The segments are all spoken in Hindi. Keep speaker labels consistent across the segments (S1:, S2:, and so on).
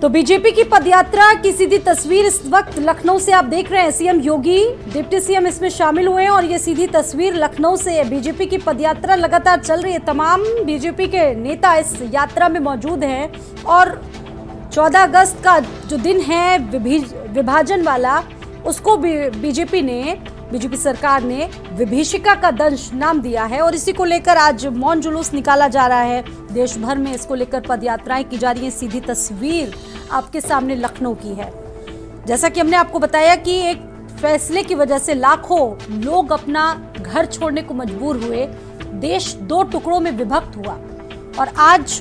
S1: तो बीजेपी की पदयात्रा की सीधी तस्वीर इस वक्त लखनऊ से आप देख रहे हैं। सीएम योगी, डिप्टी सीएम इसमें शामिल हुए हैं और ये सीधी तस्वीर लखनऊ से बीजेपी की पदयात्रा लगातार चल रही है। तमाम बीजेपी के नेता इस यात्रा में मौजूद हैं और 14 अगस्त का जो दिन है विभाजन वाला, उसको बीजेपी सरकार ने विभीषिका का दंश नाम दिया है और इसी को लेकर आज मौन जुलूस निकाला जा रहा है। देश भर में इसको लेकर पदयात्राएं की जा रही हैं। सीधी तस्वीर आपके सामने लखनऊ की है। जैसा कि हमने आपको बताया कि एक फैसले की वजह से लाखों लोग अपना घर छोड़ने को मजबूर हुए, देश दो टुकड़ों में विभक्त हुआ और आज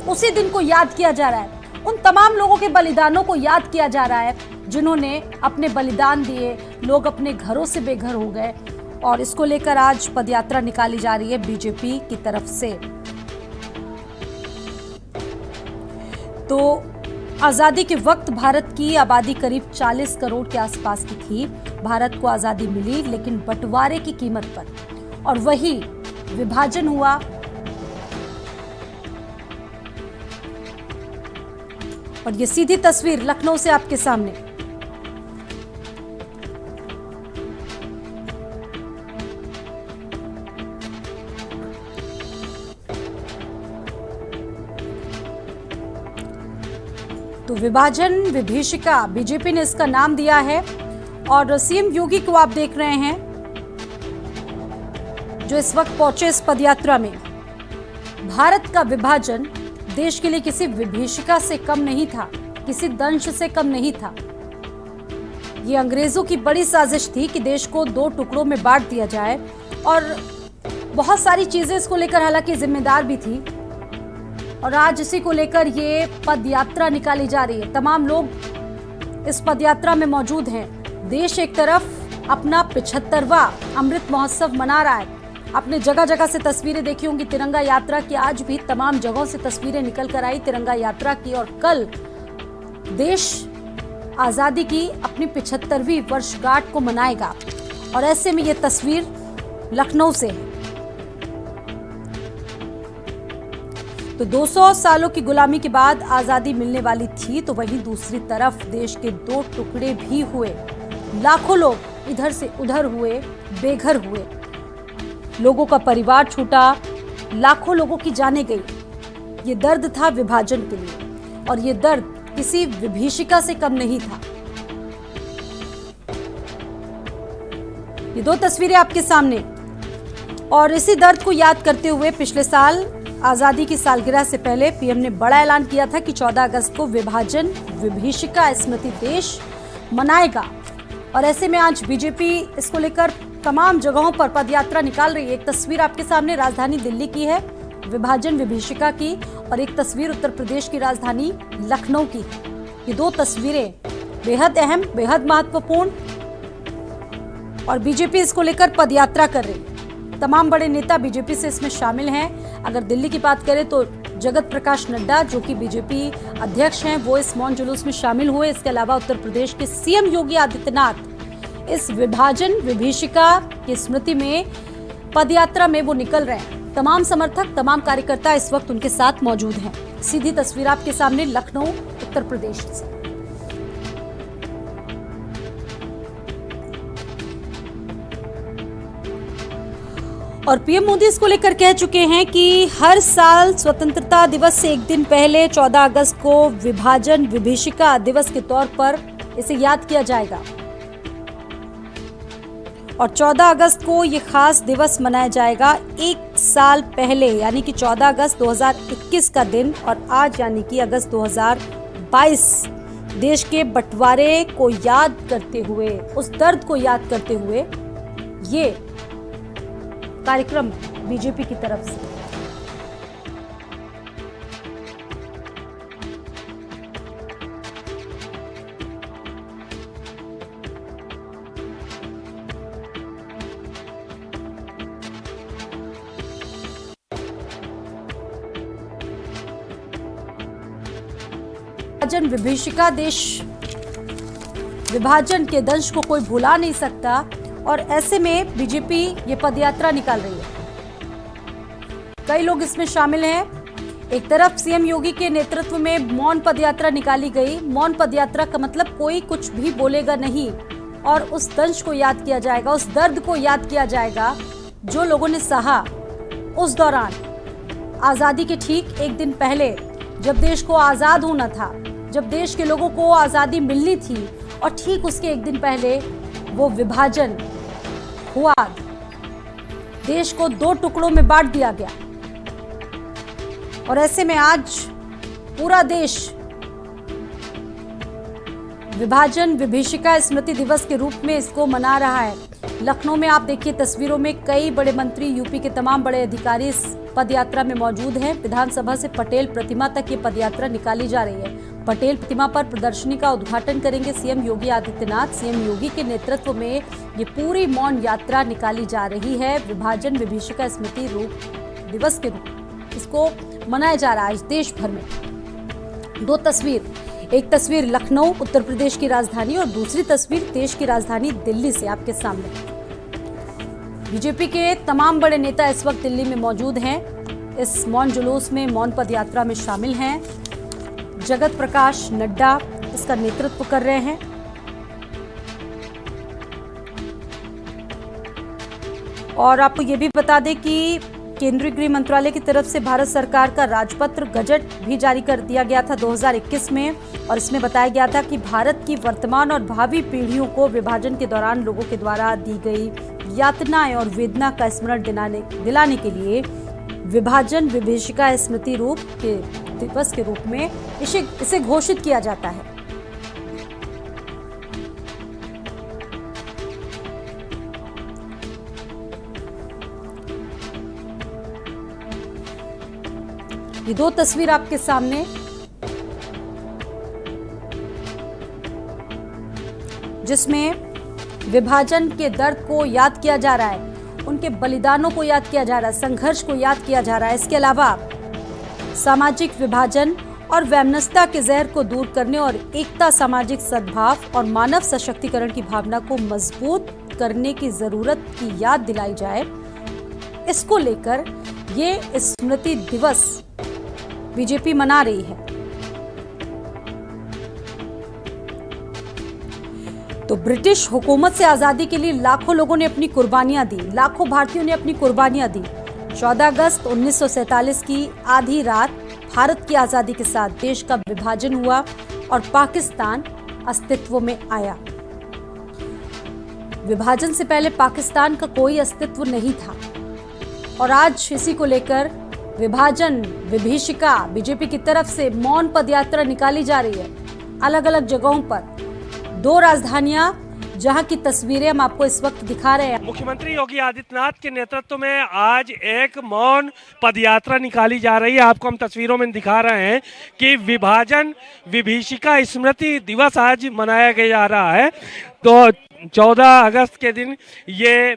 S1: उसी दिन को याद किया जा रहा है। उन तमाम लोगों के बलिदानों को याद किया जा रहा है जिन्होंने अपने बलिदान दिए, लोग अपने घरों से बेघर हो गए और इसको लेकर आज पदयात्रा निकाली जा रही है बीजेपी की तरफ से। तो आजादी के वक्त भारत की आबादी करीब 40 करोड़ के आसपास की थी। भारत को आजादी मिली लेकिन बंटवारे की कीमत पर, और वही विभाजन हुआ। और ये सीधी तस्वीर लखनऊ से आपके सामने। तो विभाजन विभीषिका बीजेपी ने इसका नाम दिया है और सीएम योगी को आप देख रहे हैं जो इस वक्त पहुंचे इस पदयात्रा में। भारत का विभाजन देश के लिए किसी विभीषिका से कम नहीं था, किसी दंश से कम नहीं था। ये अंग्रेजों की बड़ी साजिश थी कि देश को दो टुकड़ों में बांट दिया जाए और बहुत सारी चीजें इसको लेकर हालांकि जिम्मेदार भी थी। और आज इसी को लेकर ये पदयात्रा निकाली जा रही है। तमाम लोग इस पदयात्रा में मौजूद हैं। देश एक तरफ अपना 75वां अमृत महोत्सव मना रहा है। आपने जगह जगह से तस्वीरें देखी होंगी तिरंगा यात्रा की। आज भी तमाम जगहों से तस्वीरें निकल कर आई तिरंगा यात्रा की। और कल देश आजादी की अपनी 75वीं वर्षगांठ को मनाएगा और ऐसे में ये तस्वीर लखनऊ से है। तो 200 सालों की गुलामी के बाद आजादी मिलने वाली थी, तो वहीं दूसरी तरफ देश के दो टुकड़े भी हुए। लाखों लोग इधर से उधर हुए, बेघर हुए, लोगों का परिवार छूटा, लाखों लोगों की जानें गई। ये दर्द था विभाजन के लिए और ये दर्द किसी विभीषिका से कम नहीं था। ये दो तस्वीरें आपके सामने और इसी दर्द को याद करते हुए पिछले साल आजादी की सालगिरह से पहले पीएम ने बड़ा ऐलान किया था कि 14 अगस्त को विभाजन विभीषिका स्मृति देश मनाएगा। और ऐसे में आज बीजेपी इसको लेकर तमाम जगहों पर पदयात्रा निकाल रही है। एक तस्वीर आपके सामने राजधानी दिल्ली की है विभाजन विभीषिका की और एक तस्वीर उत्तर प्रदेश की राजधानी लखनऊ की। ये दो तस्वीरें बेहद अहम, बेहद महत्वपूर्ण और बीजेपी इसको लेकर पदयात्रा कर रही है। तमाम बड़े नेता बीजेपी से इसमें शामिल हैं। अगर दिल्ली की बात करें तो जगत प्रकाश नड्डा जो कि बीजेपी अध्यक्ष हैं, वो इस मौन जुलूस में शामिल हुए। इसके अलावा उत्तर प्रदेश के सीएम योगी आदित्यनाथ इस विभाजन विभीषिका की स्मृति में पदयात्रा में वो निकल रहे हैं। तमाम समर्थक, तमाम कार्यकर्ता इस वक्त उनके साथ मौजूद हैं। सीधी तस्वीर आपके सामने लखनऊ उत्तर प्रदेश से। और पीएम मोदी इसको लेकर कह चुके हैं कि हर साल स्वतंत्रता दिवस से एक दिन पहले 14 अगस्त को विभाजन विभीषिका दिवस के तौर पर इसे याद किया जाएगा और 14 अगस्त को ये खास दिवस मनाया जाएगा। एक साल पहले यानी कि 14 अगस्त 2021 का दिन और आज यानी कि अगस्त 2022 देश के बंटवारे को याद करते हुए, उस दर्द को याद करते हुए ये कार्यक्रम बीजेपी की तरफ से। विभाजन विभीषिका देश विभाजन के दंश को कोई भुला नहीं सकता और ऐसे में बीजेपी ये पदयात्रा निकाल रही है। कई लोग इसमें शामिल हैं। एक तरफ सीएम योगी के नेतृत्व में मौन पदयात्रा निकाली गई। मौन पदयात्रा का मतलब कोई कुछ भी बोलेगा नहीं और उस दंश को याद किया जाएगा, उस दर्द को याद किया जाएगा जो लोगों ने सहा उस दौरान। आजादी के ठीक एक दिन पहले, जब देश को आजाद होना था, जब देश के लोगों को आजादी मिलनी थी, और ठीक उसके एक दिन पहले वो विभाजन हुआ, देश को दो टुकड़ों में बांट दिया गया। और ऐसे में आज पूरा देश विभाजन विभीषिका स्मृति दिवस के रूप में इसको मना रहा है। लखनऊ में आप देखिए तस्वीरों में कई बड़े मंत्री, यूपी के तमाम बड़े अधिकारी इस पदयात्रा में मौजूद हैं। विधानसभा से पटेल प्रतिमा तक ये पदयात्रा निकाली जा रही है। पटेल प्रतिमा पर प्रदर्शनी का उद्घाटन करेंगे सीएम योगी आदित्यनाथ। सीएम योगी के नेतृत्व में ये पूरी मौन यात्रा निकाली जा रही है। विभाजन विभीषिका स्मृति दिवस के रूप इसको मनाया जा रहा है आज देश भर में। दो तस्वीर, एक तस्वीर लखनऊ उत्तर प्रदेश की राजधानी और दूसरी तस्वीर देश की राजधानी दिल्ली से आपके सामने। बीजेपी के तमाम बड़े नेता इस वक्त दिल्ली में मौजूद हैं। इस मौन जुलूस में, मौन पदयात्रा में शामिल हैं। जगत प्रकाश नड्डा इसका नेतृत्व कर रहे हैं। और आपको ये भी बता दें कि केंद्रीय गृह मंत्रालय की तरफ से भारत सरकार का राजपत्र गजट भी जारी कर दिया गया था 2021 में, और इसमें बताया गया था कि भारत की वर्तमान और भावी पीढ़ियों को विभाजन के दौरान लोगों के द्वारा दी गई यातनाएं और वेदना का स्मरण दिलाने के लिए विभाजन विभीषिका स्मृति दिवस के रूप में इसे घोषित किया जाता है। ये दो तस्वीर आपके सामने, जिसमें विभाजन के दर्द को याद किया जा रहा है, उनके बलिदानों को याद किया जा रहा है, संघर्ष को याद किया जा रहा है। इसके अलावा सामाजिक विभाजन और वैमनस्यता के जहर को दूर करने और एकता, सामाजिक सद्भाव और मानव सशक्तिकरण की भावना को मजबूत करने की जरूरत की याद दिलाई जाए। इसको लेकर ये स्मृति दिवस बीजेपी मना रही है। तो ब्रिटिश हुकूमत से आजादी के लिए लाखों लोगों ने अपनी कुर्बानियां दी, लाखों भारतीयों ने अपनी कुर्बानियां दी। 14 अगस्त 1947 की आधी रात भारत की आजादी के साथ देश का विभाजन हुआ और पाकिस्तान अस्तित्व में आया। विभाजन से पहले पाकिस्तान का कोई अस्तित्व नहीं था, और आज इसी को लेकर विभाजन विभीषिका बीजेपी की तरफ से मौन पदयात्रा निकाली जा रही है। अलग अलग जगहों पर दो राजधानियां, जहां की तस्वीरें हम आपको इस वक्त दिखा रहे हैं।
S2: मुख्यमंत्री योगी आदित्यनाथ के नेतृत्व में आज एक मौन पदयात्रा निकाली जा रही है। आपको हम तस्वीरों में दिखा रहे हैं कि विभाजन विभीषिका स्मृति दिवस आज मनाया जा रहा है। तो 14 अगस्त के दिन ये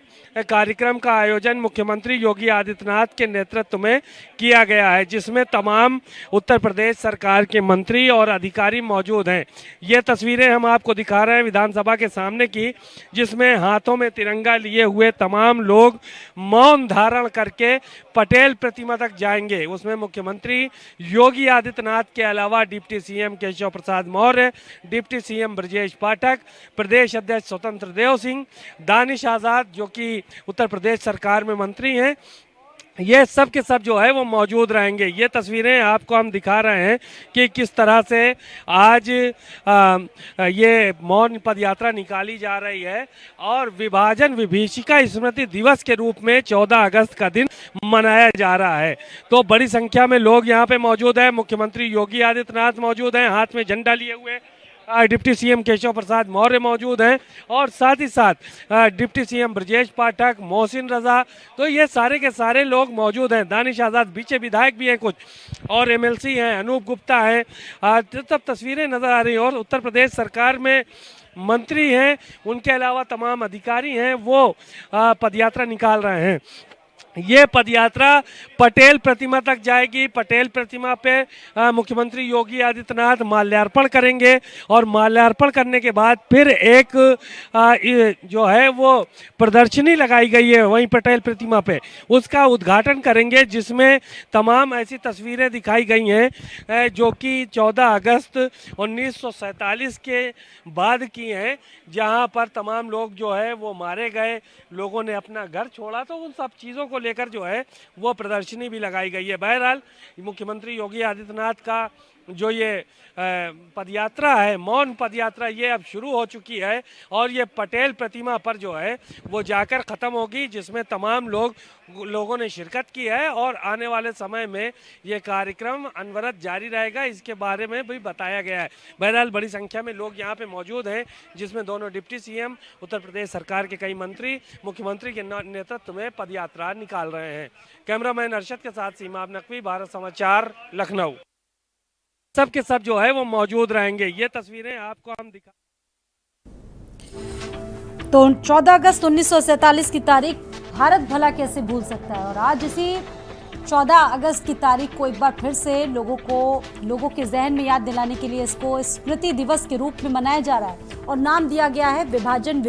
S2: कार्यक्रम का आयोजन मुख्यमंत्री योगी आदित्यनाथ के नेतृत्व में किया गया है, जिसमें तमाम उत्तर प्रदेश सरकार के मंत्री और अधिकारी मौजूद हैं। ये तस्वीरें हम आपको दिखा रहे हैं विधानसभा के सामने की, जिसमें हाथों में तिरंगा लिए हुए तमाम लोग मौन धारण करके पटेल प्रतिमा तक जाएंगे। उसमें मुख्यमंत्री योगी आदित्यनाथ के अलावा deputy CM Keshav Prasad Maurya, deputy CM Brajesh Pathak, प्रदेश अध्यक्ष स्वतंत्र देव सिंह, दानिश आजाद जो कि उत्तर प्रदेश सरकार में मंत्री हैं, ये सब के सब जो है वो मौजूद रहेंगे। ये तस्वीरें आपको हम दिखा रहे हैं कि किस तरह से आज ये मौन पदयात्रा निकाली जा रही है और विभाजन विभीषिका स्मृति दिवस के रूप में 14 अगस्त का दिन मनाया जा रहा है। तो बड़ी संख्या में लोग यहाँ पे मौजूद हैं। मुख्यमंत्री योगी आदित्यनाथ मौजूद हैं, हाथ में झंडा लिए हुए। डिप्टी सीएम केशव प्रसाद मौर्य मौजूद हैं और साथ ही साथ डिप्टी सीएम ब्रजेश पाठक, मोहसिन रजा, तो ये सारे के सारे लोग मौजूद हैं। दानिश आज़ाद पीछे विधायक भी हैं कुछ, और एमएलसी हैं, अनूप गुप्ता हैं, तब तस्वीरें नज़र आ रही हैं। और उत्तर प्रदेश सरकार में मंत्री हैं, उनके अलावा तमाम अधिकारी हैं, वो पदयात्रा निकाल रहे हैं। ये पदयात्रा पटेल प्रतिमा तक जाएगी। पटेल प्रतिमा पे मुख्यमंत्री योगी आदित्यनाथ माल्यार्पण करेंगे और माल्यार्पण करने के बाद फिर एक जो है वो प्रदर्शनी लगाई गई है वहीं पटेल प्रतिमा पे, उसका उद्घाटन करेंगे, जिसमें तमाम ऐसी तस्वीरें दिखाई गई हैं जो कि 14 अगस्त 1947 के बाद की हैं, जहां पर तमाम लोग जो है वो मारे गए, लोगों ने अपना घर छोड़ा, तो उन सब चीज़ों को लेकर जो है वो प्रदर्शनी भी लगाई गई है। बहरहाल मुख्यमंत्री योगी आदित्यनाथ का जो ये पदयात्रा है, मौन पदयात्रा, ये अब शुरू हो चुकी है और ये पटेल प्रतिमा पर जो है वो जाकर ख़त्म होगी, जिसमें तमाम लोगों ने शिरकत की है और आने वाले समय में ये कार्यक्रम अनवरत जारी रहेगा, इसके बारे में भी बताया गया है। बहरहाल बड़ी संख्या में लोग यहाँ पे मौजूद हैं, जिसमें दोनों डिप्टी सीएम, उत्तर प्रदेश सरकार के कई मंत्री मुख्यमंत्री के नेतृत्व में पदयात्रा निकाल रहे हैं। कैमरामैन अरशद के साथ सीमा नकवी, भारत समाचार, लखनऊ। सब के सब जो है वो मौजूद रहेंगे। ये तस्वीरें आपको हम दिखा।
S1: तो 14 अगस्त 1947 की तारीख भारत भला कैसे भूल सकता है, और आज इसी 14 अगस्त की तारीख को एक बार फिर से लोगों के जहन में याद दिलाने के लिए इसको स्मृति दिवस के रूप में मनाया जा रहा है और नाम दिया गया है विभाजन